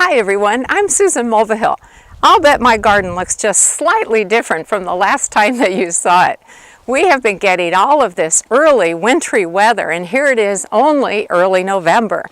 Hi everyone, I'm Susan Mulvihill. I'll bet my garden looks just slightly different from the last time that you saw it. We have been getting all of this early wintry weather, and here it is only early November.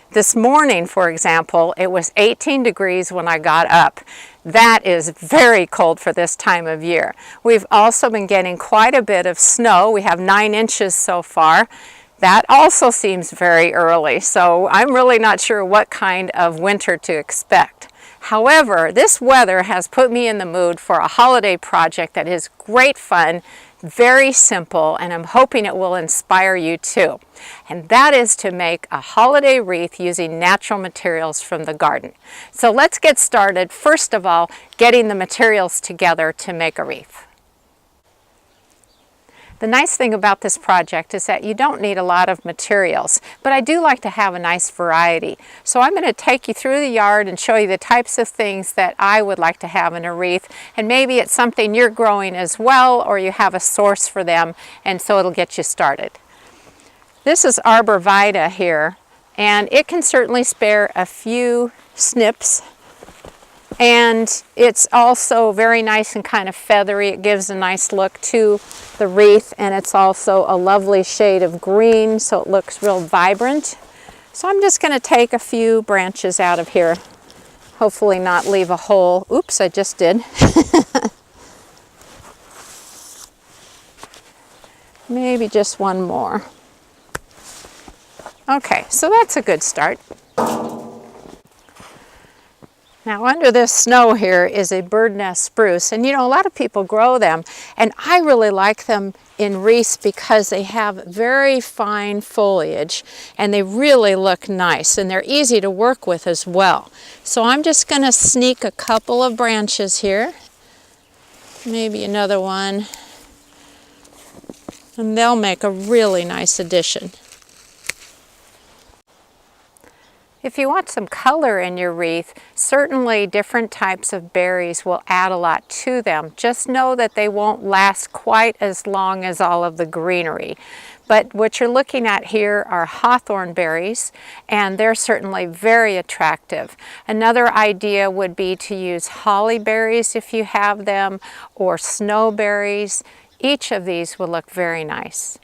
This morning, for example, it was 18 degrees when I got up. That is very cold for this time of year. We've also been getting quite a bit of snow. We have 9 inches so far. That also seems very early, so I'm really not sure what kind of winter to expect. However, this weather has put me in the mood for a holiday project that is great fun, very simple, and I'm hoping it will inspire you too. And that is to make a holiday wreath using natural materials from the garden. So let's get started, first of all, getting the materials together to make a wreath. The nice thing about this project is that you don't need a lot of materials, but I do like to have a nice variety. So I'm going to take you through the yard and show you the types of things that I would like to have in a wreath, and maybe it's something you're growing as well, or you have a source for them, and so it'll get you started. This is Arbor Vitae here, and it can certainly spare a few snips. And it's also very nice and kind of feathery. It gives a nice look to the wreath, and it's also a lovely shade of green, so it looks real vibrant. So I'm just going to take a few branches out of here, hopefully not leave a hole. Oops, I just did. Maybe just one more. Okay, so that's a good start. Now under this snow here is a bird nest spruce, and you know, a lot of people grow them, and I really like them in wreaths because they have very fine foliage and they really look nice, and they're easy to work with as well. So I'm just going to sneak a couple of branches here, maybe another one, and they'll make a really nice addition. If you want some color in your wreath, certainly different types of berries will add a lot to them. Just know that they won't last quite as long as all of the greenery. But what you're looking at here are hawthorn berries, and they're certainly very attractive. Another idea would be to use holly berries if you have them, or snowberries. Each of these will look very nice.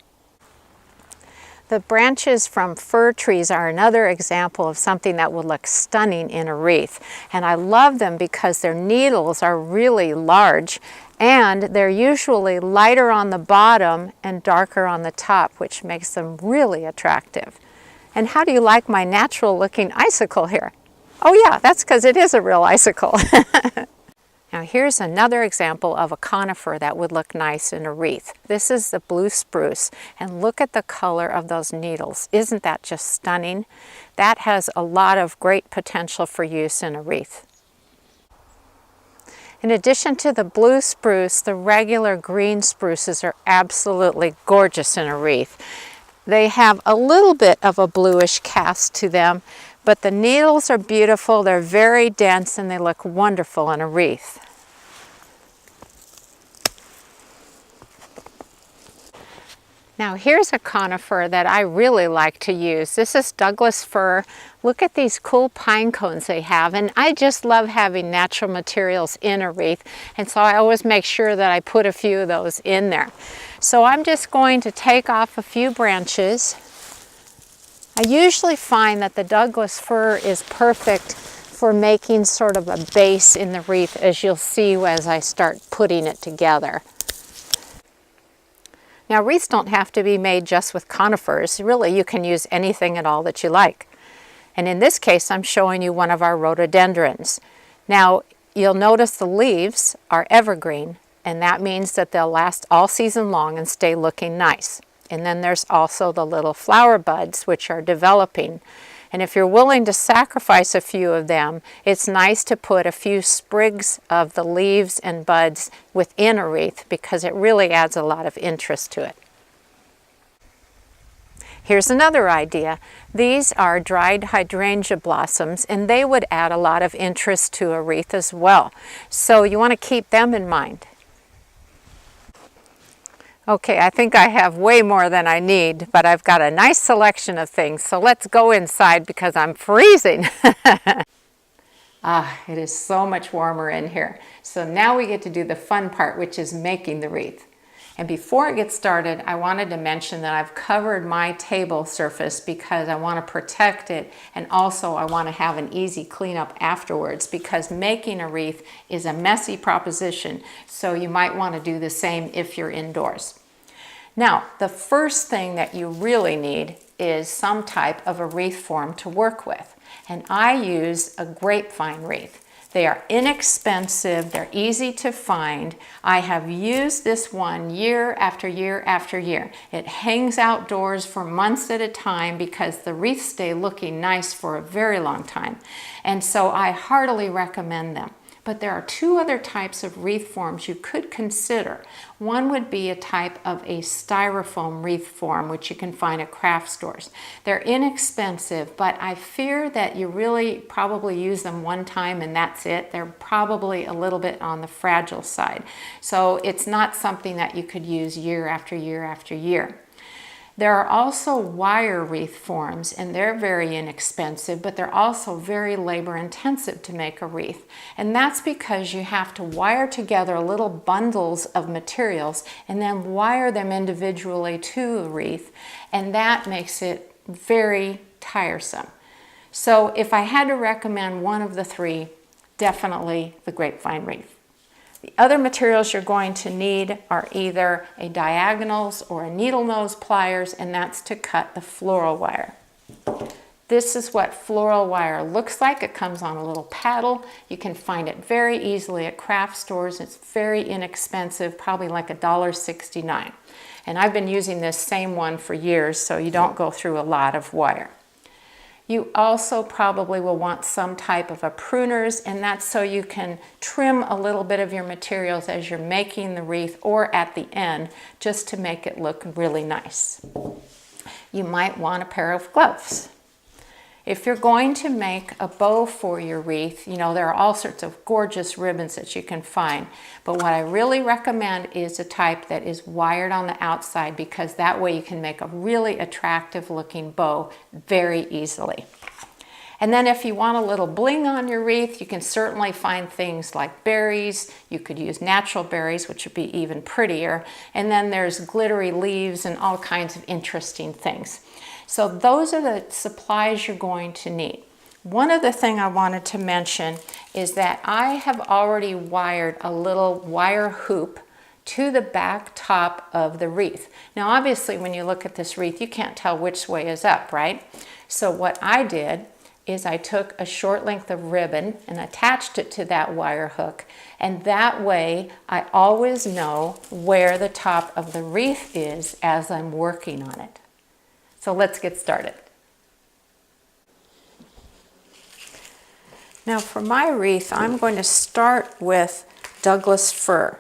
The branches from fir trees are another example of something that would look stunning in a wreath. And I love them because their needles are really large, and they're usually lighter on the bottom and darker on the top, which makes them really attractive. And how do you like my natural looking icicle here? Oh yeah, that's because it is a real icicle. Now here's another example of a conifer that would look nice in a wreath. This is the blue spruce, and look at the color of those needles. Isn't that just stunning? That has a lot of great potential for use in a wreath. In addition to the blue spruce, the regular green spruces are absolutely gorgeous in a wreath. They have a little bit of a bluish cast to them, but the needles are beautiful, they're very dense, and they look wonderful in a wreath. Now here's a conifer that I really like to use. This is Douglas fir. Look at these cool pine cones they have, and I just love having natural materials in a wreath, and so I always make sure that I put a few of those in there. So I'm just going to take off a few branches. I usually find that the Douglas fir is perfect for making sort of a base in the wreath, as you'll see as I start putting it together. Now wreaths don't have to be made just with conifers. Really, you can use anything at all that you like. And in this case, I'm showing you one of our rhododendrons. Now you'll notice the leaves are evergreen, and that means that they'll last all season long and stay looking nice. And then there's also the little flower buds, which are developing. And if you're willing to sacrifice a few of them, it's nice to put a few sprigs of the leaves and buds within a wreath, because it really adds a lot of interest to it. Here's another idea. These are dried hydrangea blossoms, and they would add a lot of interest to a wreath as well. So you want to keep them in mind. Okay, I think I have way more than I need, but I've got a nice selection of things. So let's go inside because I'm freezing. Ah, it is so much warmer in here. So now we get to do the fun part, which is making the wreath. And before it gets started, I wanted to mention that I've covered my table surface because I want to protect it, and also I want to have an easy cleanup afterwards, because making a wreath is a messy proposition, so you might want to do the same if you're indoors. Now, the first thing that you really need is some type of a wreath form to work with, and I use a grapevine wreath. They are inexpensive, they're easy to find. I have used this one year after year after year. It hangs outdoors for months at a time because the wreaths stay looking nice for a very long time. And so I heartily recommend them. But there are two other types of wreath forms you could consider. One would be a type of a styrofoam wreath form, which you can find at craft stores. They're inexpensive, but I fear that you really probably use them one time and that's it. They're probably a little bit on the fragile side. So it's not something that you could use year after year after year. There are also wire wreath forms, and they're very inexpensive, but they're also very labor intensive to make a wreath. And that's because you have to wire together little bundles of materials and then wire them individually to a wreath, and that makes it very tiresome. So if I had to recommend one of the three, definitely the grapevine wreath. The other materials you're going to need are either a diagonals or a needle nose pliers, and that's to cut the floral wire. This is what floral wire looks like. It comes on a little paddle. You can find it very easily at craft stores. It's very inexpensive, probably like $1.69. And I've been using this same one for years, so you don't go through a lot of wire. You also probably will want some type of a pruners, and that's so you can trim a little bit of your materials as you're making the wreath or at the end, just to make it look really nice. You might want a pair of gloves. If you're going to make a bow for your wreath, you know, there are all sorts of gorgeous ribbons that you can find. But what I really recommend is a type that is wired on the outside, because that way you can make a really attractive looking bow very easily. And then if you want a little bling on your wreath, you can certainly find things like berries. You could use natural berries, which would be even prettier. And then there's glittery leaves and all kinds of interesting things. So those are the supplies you're going to need. One other thing I wanted to mention is that I have already wired a little wire hoop to the back top of the wreath. Now obviously when you look at this wreath, you can't tell which way is up, right? So what I did is I took a short length of ribbon and attached it to that wire hook, and that way I always know where the top of the wreath is as I'm working on it. So let's get started. Now for my wreath, I'm going to start with Douglas fir.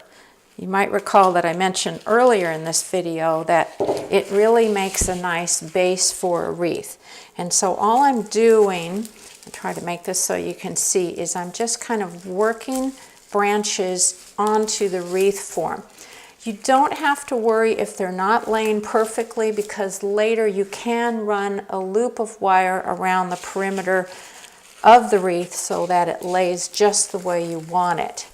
You might recall that I mentioned earlier in this video that it really makes a nice base for a wreath. And so all I'm doing, I'll try to make this so you can see, is I'm just kind of working branches onto the wreath form. You don't have to worry if they're not laying perfectly, because later you can run a loop of wire around the perimeter of the wreath so that it lays just the way you want it.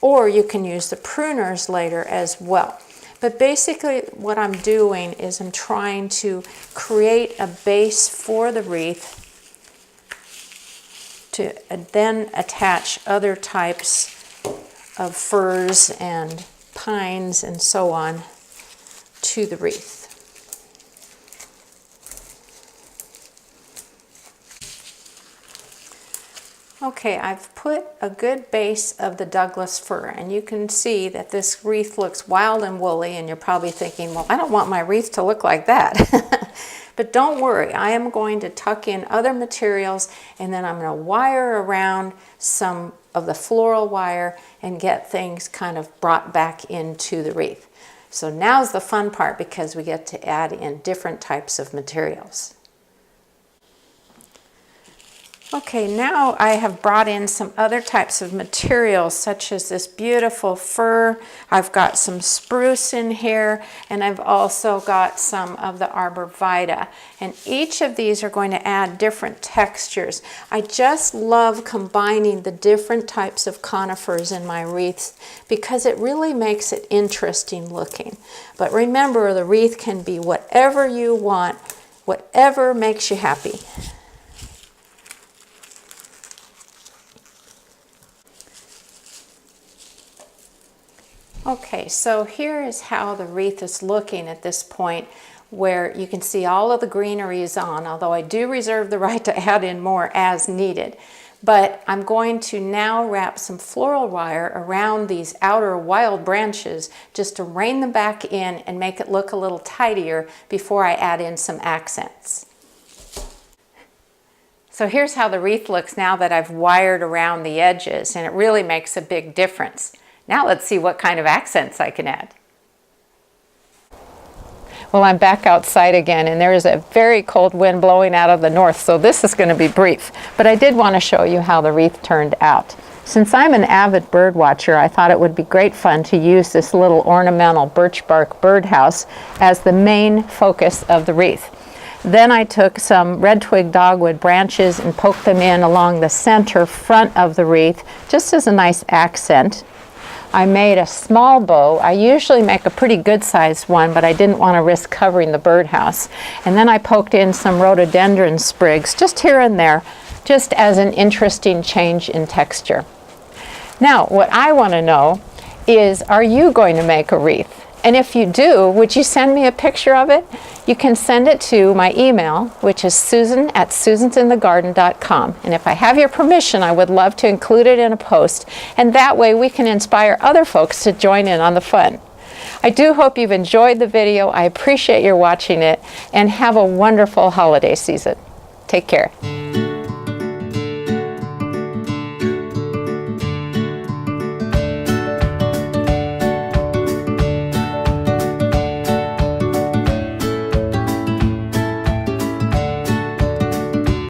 Or you can use the pruners later as well. But basically what I'm doing is I'm trying to create a base for the wreath to then attach other types of firs and pines and so on to the wreath. Okay, I've put a good base of the Douglas fir, and you can see that this wreath looks wild and woolly, and you're probably thinking, well, I don't want my wreath to look like that. But don't worry, I am going to tuck in other materials, and then I'm going to wire around some of the floral wire and get things kind of brought back into the wreath. So now's the fun part, because we get to add in different types of materials. Okay, now I have brought in some other types of materials, such as this beautiful fir. I've got some spruce in here, and I've also got some of the arborvitae. And each of these are going to add different textures. I just love combining the different types of conifers in my wreaths because it really makes it interesting looking. But remember, the wreath can be whatever you want, whatever makes you happy. Okay, so here is how the wreath is looking at this point, where you can see all of the greenery is on, although I do reserve the right to add in more as needed. But I'm going to now wrap some floral wire around these outer wild branches just to rein them back in and make it look a little tidier before I add in some accents. So here's how the wreath looks now that I've wired around the edges, and it really makes a big difference. Now let's see what kind of accents I can add. Well, I'm back outside again, and there is a very cold wind blowing out of the north, so this is going to be brief. But I did want to show you how the wreath turned out. Since I'm an avid bird watcher, I thought it would be great fun to use this little ornamental birch bark birdhouse as the main focus of the wreath. Then I took some red twig dogwood branches and poked them in along the center front of the wreath, just as a nice accent. I made a small bow. I usually make a pretty good sized one, but I didn't want to risk covering the birdhouse. And then I poked in some rhododendron sprigs, just here and there, just as an interesting change in texture. Now, what I want to know is, are you going to make a wreath? And if you do, would you send me a picture of it? You can send it to my email, which is susan@susansinthegarden.com. And if I have your permission, I would love to include it in a post. And that way we can inspire other folks to join in on the fun. I do hope you've enjoyed the video. I appreciate your watching it, and have a wonderful holiday season. Take care.